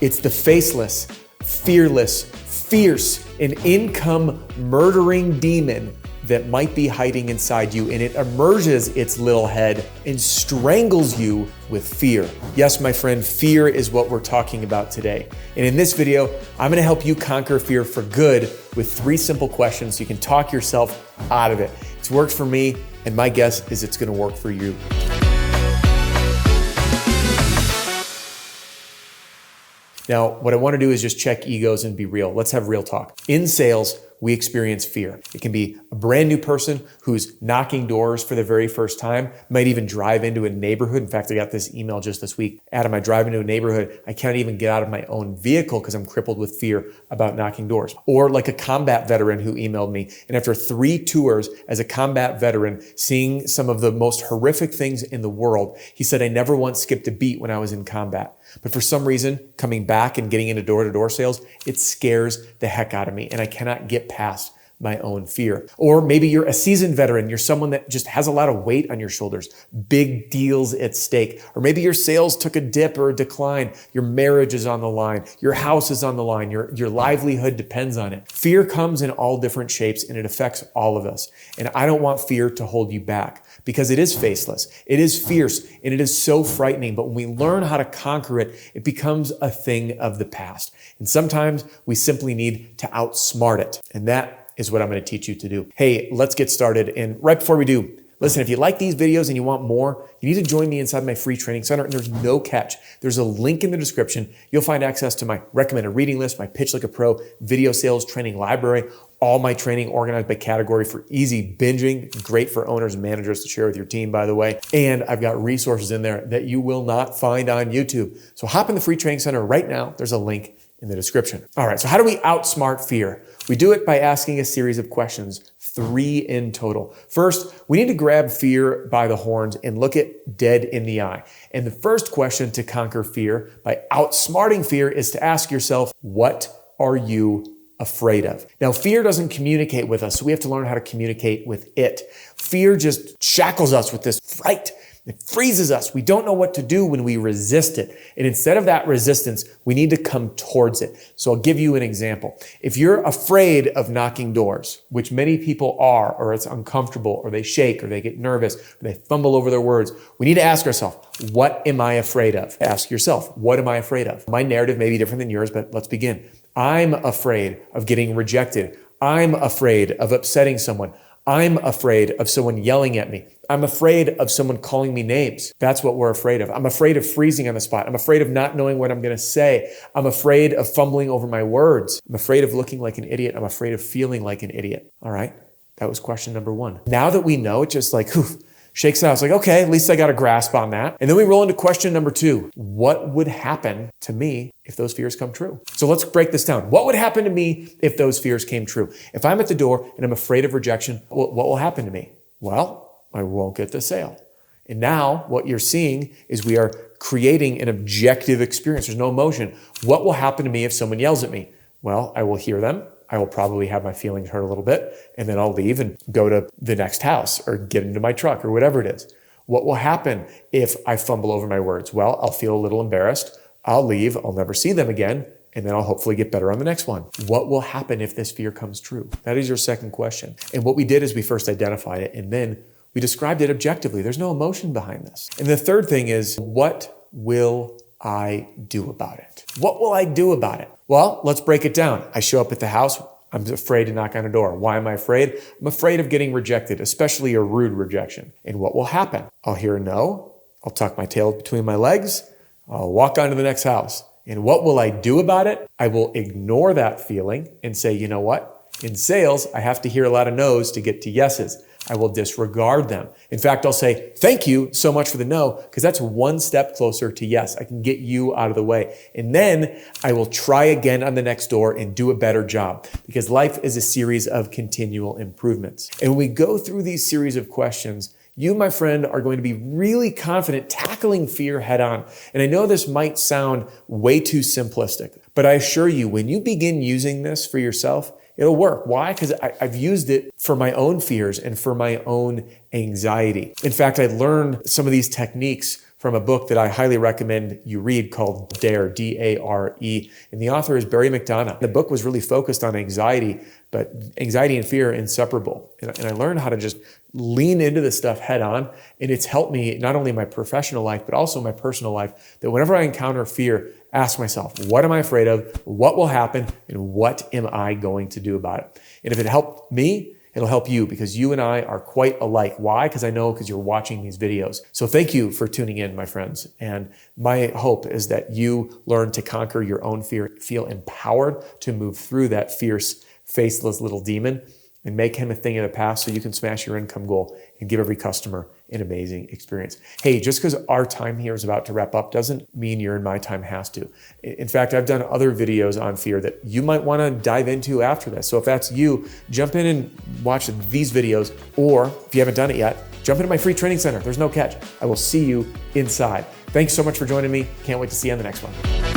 It's the faceless, fearless, fierce, and income murdering demon that might be hiding inside you, and it emerges its little head and strangles you with fear. Yes, my friend, fear is what we're talking about today. And in this video, I'm gonna help you conquer fear for good with 3 simple questions so you can talk yourself out of it. It's worked for me, and my guess is it's gonna work for you. Now, what I want to do is just check egos and be real. Let's have real talk. In sales, we experience fear. It can be a brand new person who's knocking doors for the very first time, might even drive into a neighborhood. In fact, I got this email just this week. Adam, I drive into a neighborhood. I can't even get out of my own vehicle because I'm crippled with fear about knocking doors. Or like a combat veteran who emailed me. And after 3 tours as a combat veteran, seeing some of the most horrific things in the world, he said, I never once skipped a beat when I was in combat. But for some reason, coming back and getting into door-to-door sales, it scares the heck out of me, and I cannot get past my own fear. Or maybe you're a seasoned veteran. You're someone that just has a lot of weight on your shoulders, big deals at stake. Or maybe your sales took a dip or a decline. Your marriage is on the line. Your house is on the line. Your livelihood depends on it. Fear comes in all different shapes, and it affects all of us. And I don't want fear to hold you back because it is faceless. It is fierce, and it is so frightening. But when we learn how to conquer it, it becomes a thing of the past. And sometimes we simply need to outsmart it. And that is what I'm going to teach you to do. Hey, let's get started. And right before we do, listen, if you like these videos and you want more, you need to join me inside my free training center. And there's no catch. There's a link in the description. You'll find access to my recommended reading list, my Pitch Like a Pro video sales training library, all my training organized by category for easy binging, great for owners and managers to share with your team, by the way. And I've got resources in there that you will not find on YouTube. So hop in the free training center right now. There's a link in the description. All right, so how do we outsmart fear? We do it by asking a series of questions, 3 in total. First, we need to grab fear by the horns and look it dead in the eye. And the first question to conquer fear by outsmarting fear is to ask yourself, what are you afraid of? Now, fear doesn't communicate with us, so we have to learn how to communicate with it. Fear just shackles us with this fright. It freezes us. We don't know what to do when we resist it. And instead of that resistance, we need to come towards it. So I'll give you an example. If you're afraid of knocking doors, which many people are, or it's uncomfortable, or they shake, or they get nervous, or they fumble over their words, we need to ask ourselves, what am I afraid of? Ask yourself, what am I afraid of? My narrative may be different than yours, but let's begin. I'm afraid of getting rejected. I'm afraid of upsetting someone. I'm afraid of someone yelling at me. I'm afraid of someone calling me names. That's what we're afraid of. I'm afraid of freezing on the spot. I'm afraid of not knowing what I'm going to say. I'm afraid of fumbling over my words. I'm afraid of looking like an idiot. I'm afraid of feeling like an idiot. All right. That was question number 1. Now that we know, it just like, shakes it out. It's like, okay, at least I got a grasp on that. And then we roll into question number 2. What would happen to me if those fears come true? So let's break this down. What would happen to me if those fears came true? If I'm at the door and I'm afraid of rejection, what will happen to me? Well, I won't get the sale. And now what you're seeing is we are creating an objective experience. There's no emotion. What will happen to me if someone yells at me? Well, I will hear them. I will probably have my feelings hurt a little bit, and then I'll leave and go to the next house or get into my truck or whatever it is. What will happen if I fumble over my words? Well, I'll feel a little embarrassed. I'll leave. I'll never see them again. And then I'll hopefully get better on the next one. What will happen if this fear comes true? That is your second question. And what we did is we first identified it, and then we described it objectively. There's no emotion behind this. And the third thing is, what will I do about it? What will I do about it? Well, let's break it down. I show up at the house. I'm afraid to knock on a door. Why am I afraid? I'm afraid of getting rejected, especially a rude rejection. And what will happen? I'll hear a no. I'll tuck my tail between my legs. I'll walk on to the next house. And what will I do about it? I will ignore that feeling and say, you know what? In sales, I have to hear a lot of no's to get to yeses. I will disregard them. In fact, I'll say, thank you so much for the no, because that's one step closer to yes. I can get you out of the way. And then I will try again on the next door and do a better job, because life is a series of continual improvements. And when we go through these series of questions, you, my friend, are going to be really confident tackling fear head on. And I know this might sound way too simplistic, but I assure you, when you begin using this for yourself, it'll work. Why? Because I've used it for my own fears and for my own anxiety. In fact, I learned some of these techniques from a book that I highly recommend you read called Dare, D-A-R-E. And the author is Barry McDonough. The book was really focused on anxiety, but anxiety and fear are inseparable. And I learned how to just lean into this stuff head on. And it's helped me not only in my professional life, but also my personal life, that whenever I encounter fear, ask myself, what am I afraid of? What will happen? And what am I going to do about it? And if it helped me, it'll help you, because you and I are quite alike. Why? Because you're watching these videos. So thank you for tuning in, my friends. And my hope is that you learn to conquer your own fear, feel empowered to move through that fierce, faceless little demon and make him a thing of the past so you can smash your income goal and give every customer an amazing experience. Hey, just because our time here is about to wrap up doesn't mean your and my time has to. In fact, I've done other videos on fear that you might want to dive into after this. So if that's you, jump in and watch these videos, or if you haven't done it yet, jump into my free training center. There's no catch. I will see you inside. Thanks so much for joining me. Can't wait to see you on the next one.